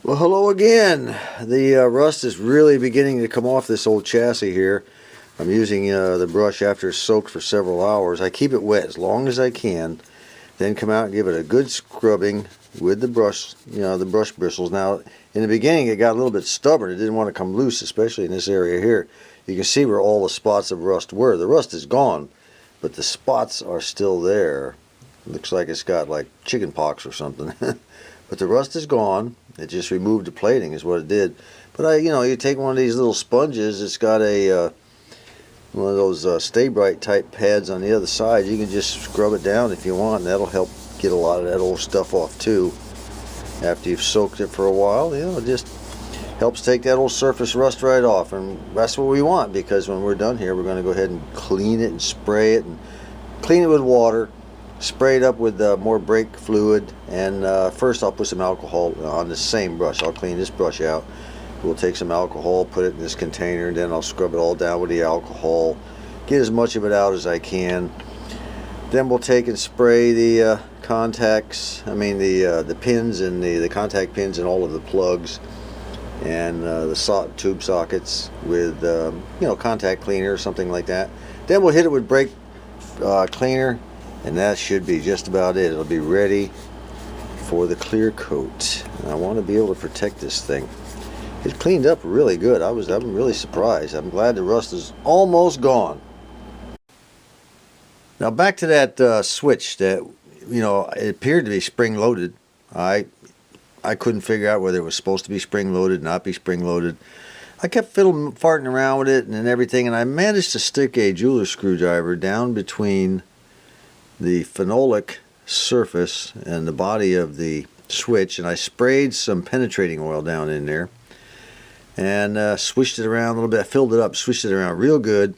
Well, hello again. The rust is really beginning to come off this old chassis here. I'm using the brush after it's soaked for several hours. I keep it wet as long as I can, then come out and give it a good scrubbing with the brush, the brush bristles. Now, in the beginning it got a little bit stubborn. It didn't want to come loose, especially in this area here. You can see where all the spots of rust were. The rust is gone, but the spots are still there. Looks like it's got like chicken pox or something. But the rust is gone. It just removed the plating is what it did. But you take one of these little sponges. It's got a one of those Stay Bright type pads on the other side. You can just scrub it down if you want, and that'll help get a lot of that old stuff off too. After you've soaked it for a while, it just helps take that old surface rust right off, and that's what we want, because when we're done here, we're going to go ahead and clean it and spray it, and clean it with water. Spray it up with more brake fluid, and first I'll put some alcohol on the same brush. I'll clean this brush out. We'll take some alcohol, put it in this container, and then I'll scrub it all down with the alcohol, get as much of it out as I can. Then we'll take and spray the contacts, the pins and the contact pins and all of the plugs and the tube sockets with contact cleaner or something like that. Then we'll hit it with brake cleaner, and that should be just about it. It'll be ready for the clear coat. And I want to be able to protect this thing. It cleaned up really good. I'm really surprised. I'm glad the rust is almost gone. Now back to that switch that it appeared to be spring loaded. I couldn't figure out whether it was supposed to be spring loaded, not be spring loaded. I kept farting around with it and everything, and I managed to stick a jeweler's screwdriver down between the phenolic surface and the body of the switch, and I sprayed some penetrating oil down in there and swished it around a little bit. I filled it up, swished it around real good,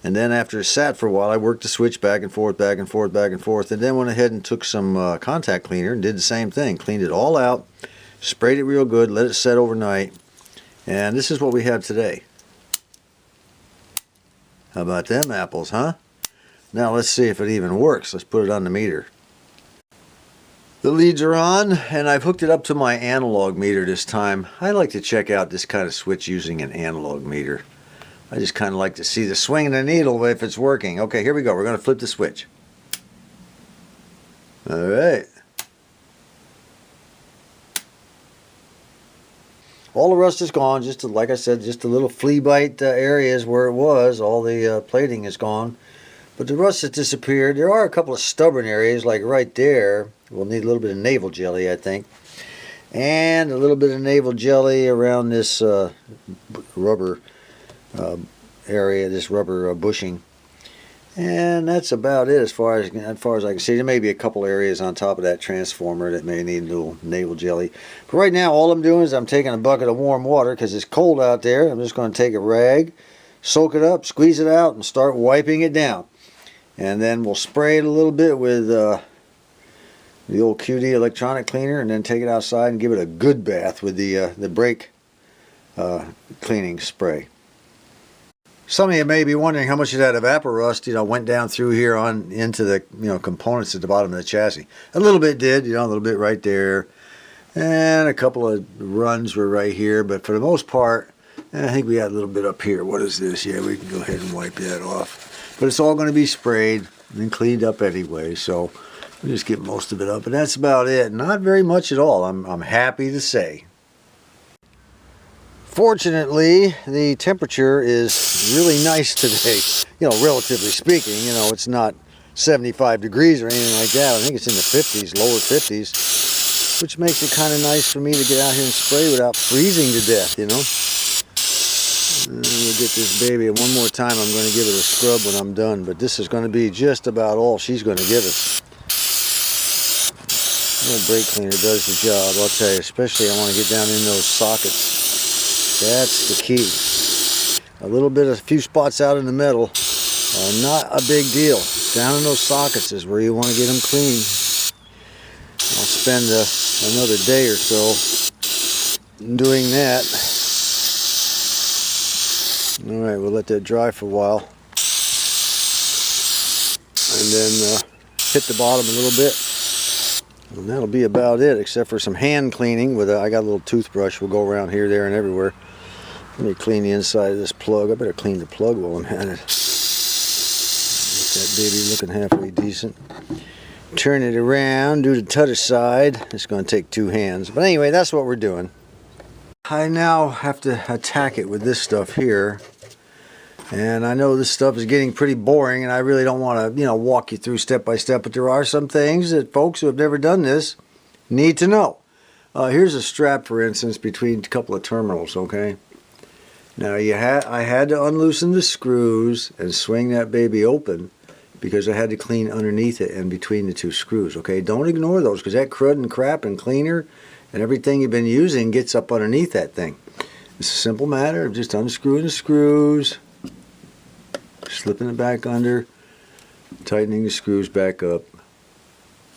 and then after it sat for a while, I worked the switch back and forth, back and forth, back and forth, and then went ahead and took some contact cleaner and did the same thing. Cleaned it all out, sprayed it real good, let it set overnight, and this is what we have today. How about them apples, huh? Now let's see if it even works. Let's put it on the meter. The leads are on, and I've hooked it up to my analog meter this time. I like to check out this kind of switch using an analog meter. I just kind of like to see the swing of the needle if it's working. Okay, here we go. We're going to flip the switch. All right. All the rust is gone. Just like I said, just the little flea bite areas where it was. All the plating is gone. But the rust has disappeared. There are a couple of stubborn areas, like right there. We'll need a little bit of navel jelly, I think. And a little bit of navel jelly around this rubber area, this rubber bushing. And that's about it as far as I can see. There may be a couple areas on top of that transformer that may need a little navel jelly. But right now, all I'm doing is I'm taking a bucket of warm water because it's cold out there. I'm just going to take a rag, soak it up, squeeze it out, and start wiping it down. And then we'll spray it a little bit with the old QD electronic cleaner, and then take it outside and give it a good bath with the brake cleaning spray. Some of you may be wondering how much of that evaporust went down through here on into the components at the bottom of the chassis. A little bit did, a little bit right there, and a couple of runs were right here. But for the most part, I think we got a little bit up here. What is this? Yeah, we can go ahead and wipe that off. But it's all going to be sprayed and cleaned up anyway, so we'll just get most of it up. And that's about it. Not very much at all, I'm happy to say. Fortunately, the temperature is really nice today. Relatively speaking, it's not 75 degrees or anything like that. I think it's in the 50s, lower 50s, which makes it kind of nice for me to get out here and spray without freezing to death, We'll get this baby one more time. I'm going to give it a scrub when I'm done, but this is going to be just about all she's going to give us. The little brake cleaner does the job, I'll tell you. Especially I want to get down in those sockets. That's the key. A few spots out in the middle are not a big deal. Down in those sockets is where you want to get them clean. I'll spend another day or so doing that. Alright, we'll let that dry for a while. And then hit the bottom a little bit. And that'll be about it, except for some hand cleaning with I got a little toothbrush. We'll go around here, there, and everywhere. Let me clean the inside of this plug. I better clean the plug while I'm at it. Get that baby looking halfway decent. Turn it around, do the t'other side. It's going to take 2 hands. But anyway, that's what we're doing. I now have to attack it with this stuff here. And I know this stuff is getting pretty boring, and I really don't want to, walk you through step by step, but there are some things that folks who have never done this need to know. Here's a strap, for instance, between a couple of terminals, okay? Now, I had to unloosen the screws and swing that baby open because I had to clean underneath it and between the 2 screws, okay? Don't ignore those, because that crud and crap and cleaner and everything you've been using gets up underneath that thing. It's a simple matter of just unscrewing the screws, slipping it back under, tightening the screws back up,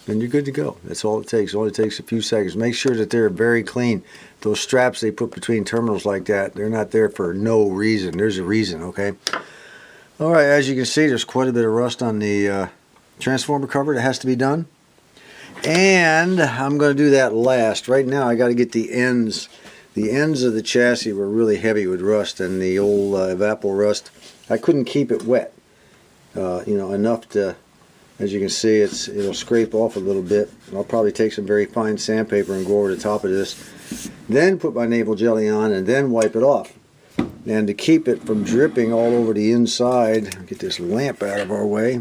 and you're good to go. That's all it takes. It only takes a few seconds. Make sure that they're very clean. Those straps they put between terminals like that, they're not there for no reason. There's a reason, okay? All right, as you can see, there's quite a bit of rust on the transformer cover that has to be done. And I'm going to do that last. Right now, I got to get the ends. The ends of the chassis were really heavy with rust, and the old evapor rust, I couldn't keep it wet, enough to, as you can see, it'll scrape off a little bit. I'll probably take some very fine sandpaper and go over the top of this, then put my navel jelly on, and then wipe it off. And to keep it from dripping all over the inside, get this lamp out of our way.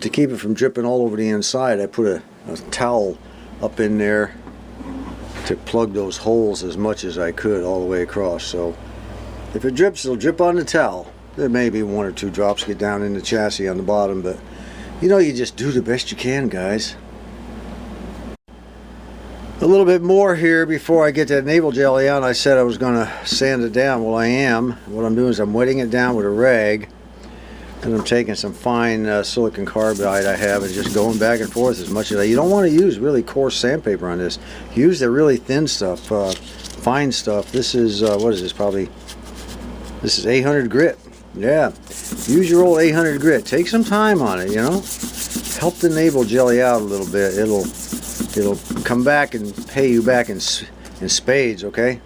To keep it from dripping all over the inside, I put a towel up in there to plug those holes as much as I could all the way across. So if it drips, it'll drip on the towel. There may be 1 or 2 drops get down in the chassis on the bottom, but you just do the best you can, guys. A little bit more here before I get that navel jelly on. I said I was going to sand it down. Well, I am. What I'm doing is I'm wetting it down with a rag, and I'm taking some fine silicon carbide I have and just going back and forth as much as you don't want to use really coarse sandpaper on this. Use the really thin stuff, fine stuff. This is, what is this, this is 800 grit. Yeah, use your old 800 grit. Take some time on it, Help the navel jelly out a little bit. It'll come back and pay you back in spades, okay?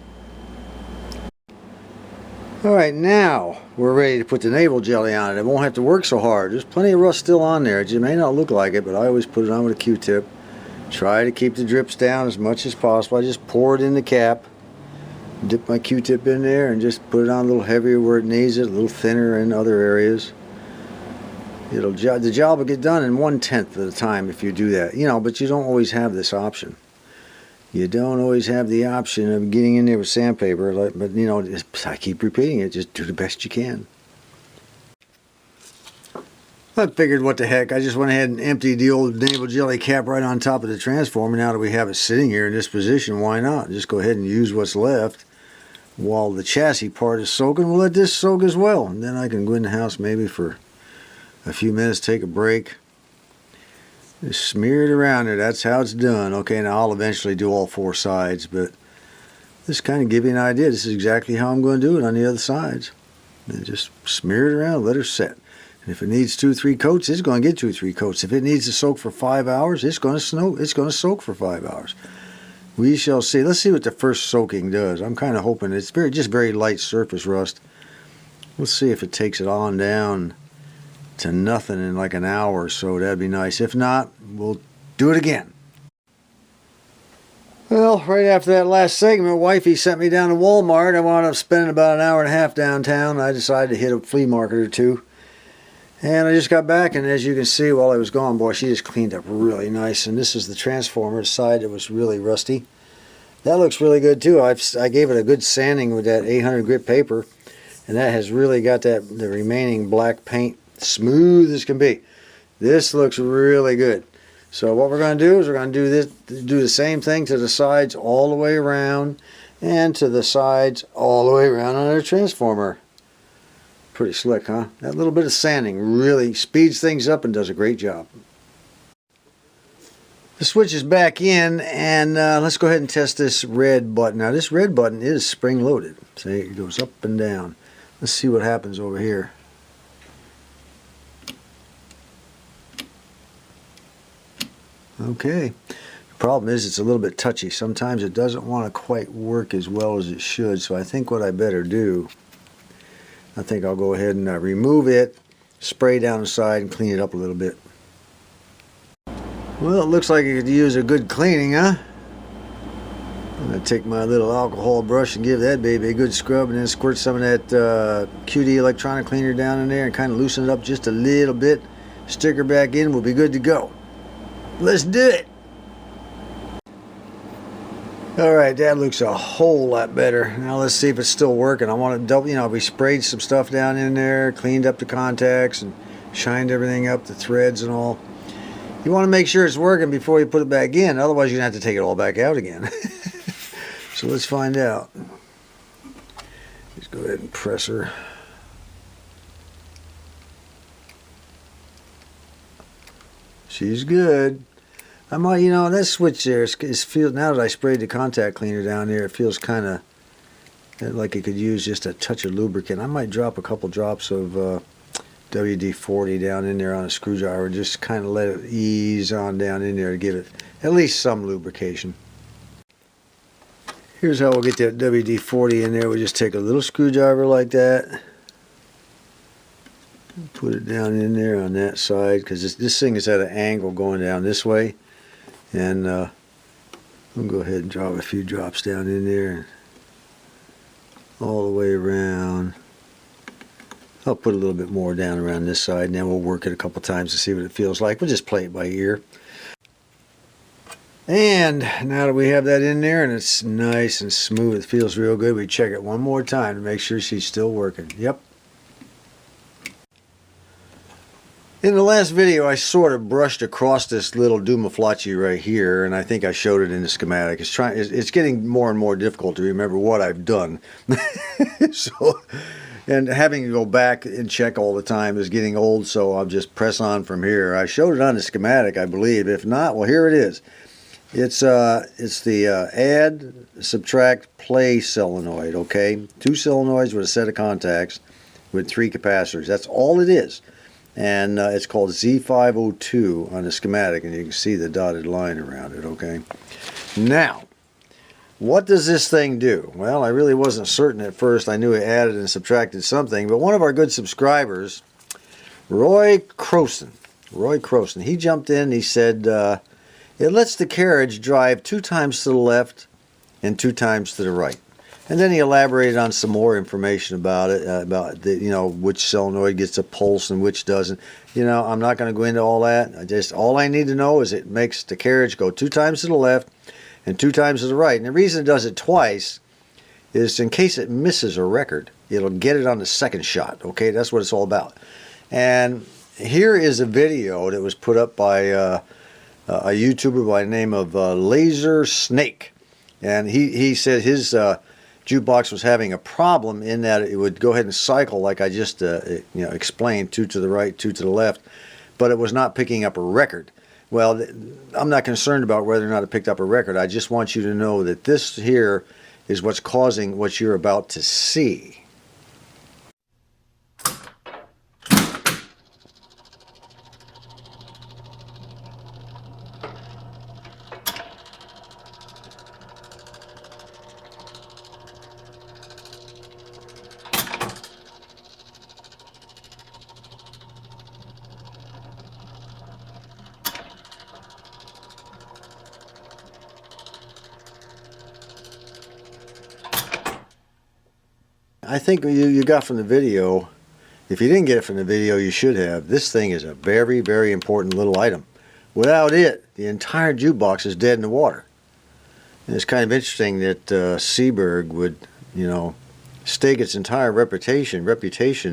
Alright, now we're ready to put the navel jelly on it. It won't have to work so hard. There's plenty of rust still on there. It may not look like it, but I always put it on with a Q-tip. Try to keep the drips down as much as possible. I just pour it in the cap, dip my Q-tip in there, and just put it on a little heavier where it needs it, a little thinner in other areas. The job will get done in 1/10 of the time if you do that. But you don't always have this option. You don't always have the option of getting in there with sandpaper, but I keep repeating it, just do the best you can. I figured, what the heck, I just went ahead and emptied the old navel jelly cap right on top of the transformer. Now that we have it sitting here in this position, why not? Just go ahead and use what's left while the chassis part is soaking. We'll let this soak as well, and then I can go in the house maybe for a few minutes, take a break. Just smear it around there. That's how it's done. Okay, now I'll eventually do all 4 sides, but this kind of give you an idea. This is exactly how I'm going to do it on the other sides. And just smear it around, let her set. And if it needs 2 or 3 coats, it's going to get 2 or 3 coats. If it needs to soak for 5 hours, it's going to soak for 5 hours. We shall see. Let's see what the first soaking does. I'm kind of hoping it's just very light surface rust. Let's see if it takes it on down to nothing in like an hour or so. That'd be nice. If not, we'll do it again. Well, right after that last segment, wifey sent me down to Walmart. I wound up spending about an hour and a half downtown. I decided to hit a flea market or 2. And I just got back, and as you can see while I was gone, boy, she just cleaned up really nice. And this is the transformer side that was really rusty. That looks really good too. I gave it a good sanding with that 800 grit paper, and that has really got the remaining black paint smooth as can be. This looks really good. So what we're going to do is we're going to do the same thing to the sides all the way around, and to the sides all the way around on our transformer. Pretty slick, huh? That little bit of sanding really speeds things up and does a great job. The switch is back in, and let's go ahead and test this red button. Now this red button is spring loaded. See, it goes up and down. Let's see what happens over here. Okay. The problem is it's a little bit touchy. Sometimes it doesn't want to quite work as well as it should, so I think what I better do, I think I'll go ahead and remove it, spray down the side, and clean it up a little bit. Well, it looks like it could use a good cleaning, huh? I'm going to take my little alcohol brush and give that baby a good scrub, and then squirt some of that QD electronic cleaner down in there and kind of loosen it up just a little bit. Stick her back in, we'll be good to go. Let's do it! Alright, that looks a whole lot better. Now let's see if it's still working. I want to double, we sprayed some stuff down in there, cleaned up the contacts, and shined everything up, the threads and all. You want to make sure it's working before you put it back in, otherwise you're going to have to take it all back out again. So let's find out. Let's go ahead and press her. She's good. I might, that switch there, it feels, now that I sprayed the contact cleaner down there, it feels kind of like it could use just a touch of lubricant. I might drop a couple drops of WD-40 down in there on a screwdriver, just kind of let it ease on down in there to give it at least some lubrication. Here's how we'll get that WD-40 in there. We'll just take a little screwdriver like that, put it down in there on that side, because this thing is at an angle going down this way, and I'll go ahead and drop a few drops down in there all the way around. I'll put a little bit more down around this side, and then we'll work it a couple times to see what it feels like. We'll just play it by ear. And now that we have that in there and it's nice and smooth, it feels real good, we check it one more time to make sure she's still working. Yep. In the last video, I sort of brushed across this little Dumaflaci right here, and I think I showed it in the schematic. It's getting more and more difficult to remember what I've done. And having to go back and check all the time is getting old, so I'll just press on from here. I showed it on the schematic, I believe. If not, well, here it is. It's the add, subtract, play solenoid, okay? 2 solenoids with a set of contacts with 3 capacitors. That's all it is. And it's called Z502 on the schematic, and you can see the dotted line around it, okay? Now, what does this thing do? Well, I really wasn't certain at first. I knew it added and subtracted something, but one of our good subscribers, Roy Croson, he jumped in and he said, it lets the carriage drive 2 times to the left and 2 times to the right. And then he elaborated on some more information about it, about the, which solenoid gets a pulse and which doesn't. I'm not going to go into all that. All I need to know is it makes the carriage go 2 times to the left and 2 times to the right. And the reason it does it twice is in case it misses a record, it'll get it on the second shot. Okay, that's what it's all about. And here is a video that was put up by a YouTuber by the name of Laser Snake, and he said his jukebox was having a problem in that it would go ahead and cycle like I just explained, 2 to the right, 2 to the left, but it was not picking up a record. Well, I'm not concerned about whether or not it picked up a record. I just want you to know that this here is what's causing what you're about to see. I think you got from the video, if you didn't get it from the video, you should have. This thing is a very, very important little item. Without it, the entire jukebox is dead in the water. And it's kind of interesting that Seeburg would, stake its entire reputation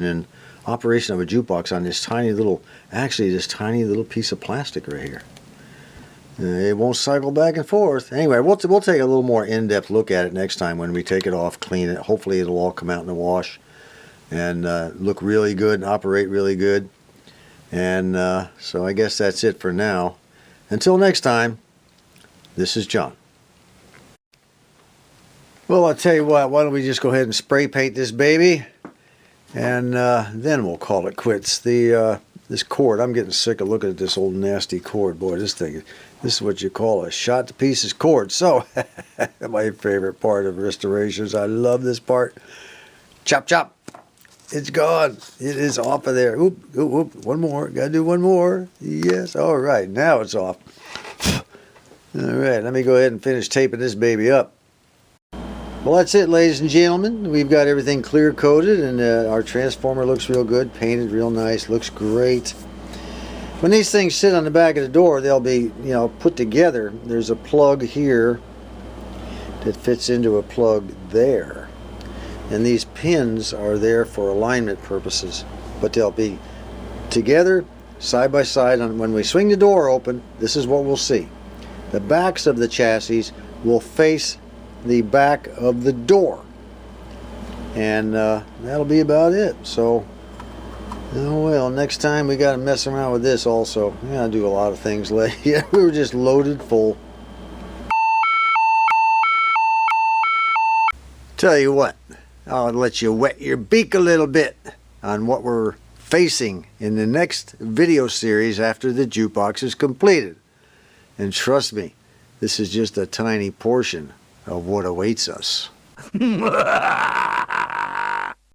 in operation of a jukebox on this tiny little piece of plastic right here. It won't cycle back and forth. Anyway, we'll take a little more in-depth look at it next time when we take it off, clean it. Hopefully it'll all come out in the wash and look really good and operate really good. And so I guess that's it for now. Until next time, this is John. Well, I'll tell you what, why don't we just go ahead and spray paint this baby, and then we'll call it quits. The this cord, I'm getting sick of looking at this old nasty cord. Boy, this is what you call a shot to pieces cord. So, my favorite part of restorations. I love this part. Chop, chop. It's gone. It is off of there. Oop, oop, oop. One more. Got to do one more. Yes. All right. Now it's off. All right. Let me go ahead and finish taping this baby up. Well, that's it, ladies and gentlemen. We've got everything clear coated, and our transformer looks real good, painted real nice, looks great. When these things sit on the back of the door, they'll be, put together. There's a plug here that fits into a plug there, and these pins are there for alignment purposes, but they'll be together side by side. And when we swing the door open, this is what we'll see. The backs of the chassis will face the back of the door, and that'll be about it. So, oh well, next time we got to mess around with this also. We gotta do a lot of things. Yeah, we were just loaded full. Tell you what, I'll let you wet your beak a little bit on what we're facing in the next video series after the jukebox is completed. And trust me, this is just a tiny portion of what awaits us.